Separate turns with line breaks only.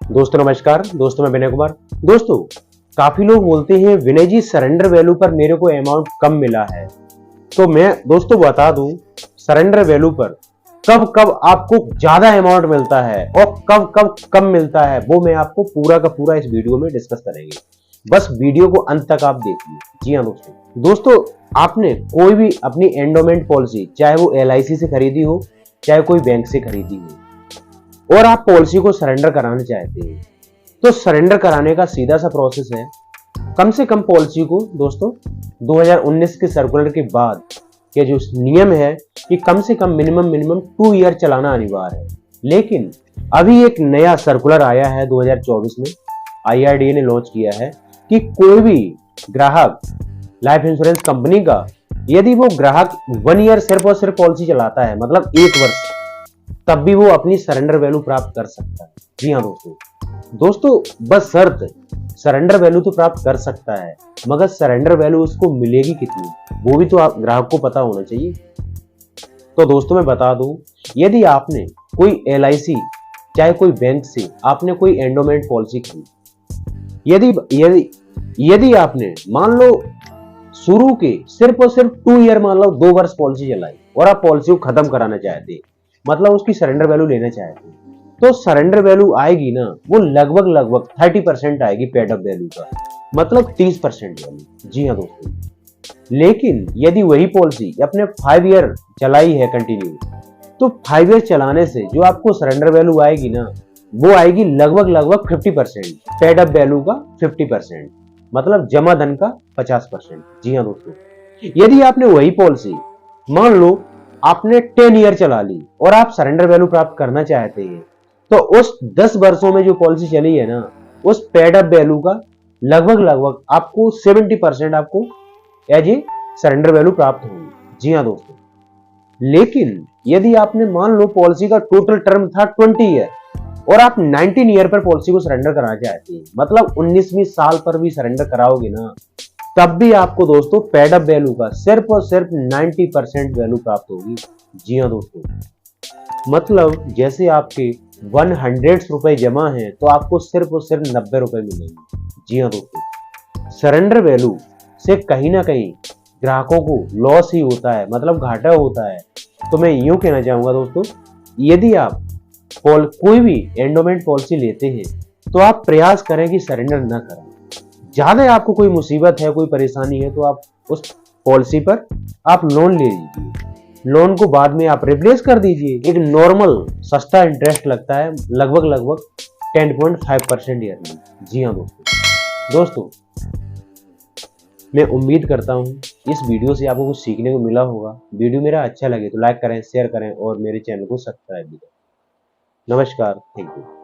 दोस्तों नमस्कार। दोस्तों मैं विनय कुमार। दोस्तों काफी लोग बोलते हैं विनय जी सरेंडर वैल्यू पर मेरे को अमाउंट कम मिला है। तो मैं दोस्तों बता दूं सरेंडर वैल्यू पर कब कब आपको ज्यादा अमाउंट मिलता है और कब कब कम मिलता है वो मैं आपको पूरा का पूरा इस वीडियो में डिस्कस करेंगे। बस वीडियो को अंत तक आप देखिए। जी हाँ दोस्तों आपने कोई भी अपनी एंडोमेंट पॉलिसी चाहे वो LIC से खरीदी हो चाहे कोई बैंक से खरीदी हो और आप पॉलिसी को सरेंडर कराना चाहते हैं तो सरेंडर कराने का सीधा सा प्रोसेस है। कम से कम पॉलिसी को दोस्तों 2019 के सर्कुलर के बाद ये जो नियम है कि कम से कम मिनिमम 2 ईयर चलाना अनिवार्य है। लेकिन अभी एक नया सर्कुलर आया है 2024 में IRDA ने लॉन्च किया है कि कोई भी ग्राहक लाइफ इंश्योरेंस कंपनी का यदि वो ग्राहक 1 ईयर सिर्फ और सिर्फ पॉलिसी चलाता है मतलब 1 वर्ष तब भी वो अपनी सरेंडर वैल्यू प्राप्त कर सकता है। जी हाँ दोस्तों बस शर्त सरेंडर वैल्यू तो प्राप्त कर सकता है मगर सरेंडर वैल्यू उसको मिलेगी कितनी वो भी तो आप ग्राहक को पता होना चाहिए। तो दोस्तों मैं बता दूं यदि आपने कोई LIC चाहे कोई बैंक से आपने कोई एंडोमेंट पॉलिसी खरीदी यदि आपने मान लो शुरू के सिर्फ और सिर्फ 2 ईयर मान लो 2 वर्ष पॉलिसी चलाई और आप पॉलिसी को खत्म कराना चाहते मतलब उसकी सरेंडर वैल्यू लेना चाहते तो सरेंडर वैल्यू आएगी ना वो लगभग 30% आएगी पेड अप वैल्यू का मतलब 30% वैल्यू। जी हाँ दोस्तों लेकिन यदि वही पॉलिसी अपने 5 ईयर चलाई है कंटिन्यू तो 5 ईयर चलाने से जो आपको सरेंडर वैल्यू आएगी ना वो आएगी लगभग 50% पेड अप वैल्यू का 50% मतलब जमा धन का 50%। जी हाँ दोस्तों यदि आपने वही पॉलिसी मान लो आपने 10 ईयर चला ली और आप सरेंडर वैल्यू प्राप्त करना चाहते हैं तो उस 10 वर्षों में जो पॉलिसी चली है ना उस पेड अप वैल्यू का लगभग आपको 70% आपको एज ए सरेंडर वैल्यू प्राप्त होगी। जी हाँ दोस्तों लेकिन यदि आपने मान लो पॉलिसी का टोटल टर्म था 20 ईयर और आप 19 ईयर पर पॉलिसी को सरेंडर कराना चाहते हैं मतलब 19वीं साल पर भी सरेंडर कराओगे ना तब भी आपको दोस्तों पेड अप वैल्यू का सिर्फ और सिर्फ 90% वैल्यू प्राप्त होगी। जी हाँ दोस्तों मतलब जैसे आपके 100 रुपए जमा है तो आपको सिर्फ और सिर्फ 90 रुपए मिलेंगे। जी हाँ दोस्तों सरेंडर वैल्यू से कहीं ना कहीं ग्राहकों को लॉस ही होता है मतलब घाटा होता है। तो मैं यूं कहना चाहूंगा दोस्तों यदि आप कोई भी एंडोमेंट पॉलिसी लेते हैं तो आप प्रयास करें कि सरेंडर न करें। ज्यादा आपको कोई मुसीबत है कोई परेशानी है तो आप उस पॉलिसी पर आप लोन ले लीजिए लोन को बाद में आप रिप्लेस कर दीजिए। एक नॉर्मल सस्ता इंटरेस्ट लगता है लगभग 10.5% ईयरली। जी हाँ दोस्तों मैं उम्मीद करता हूँ इस वीडियो से आपको कुछ सीखने को मिला होगा। वीडियो मेरा अच्छा लगे तो लाइक करें शेयर करें और मेरे चैनल को सब्सक्राइब भी करें। नमस्कार, थैंक यू।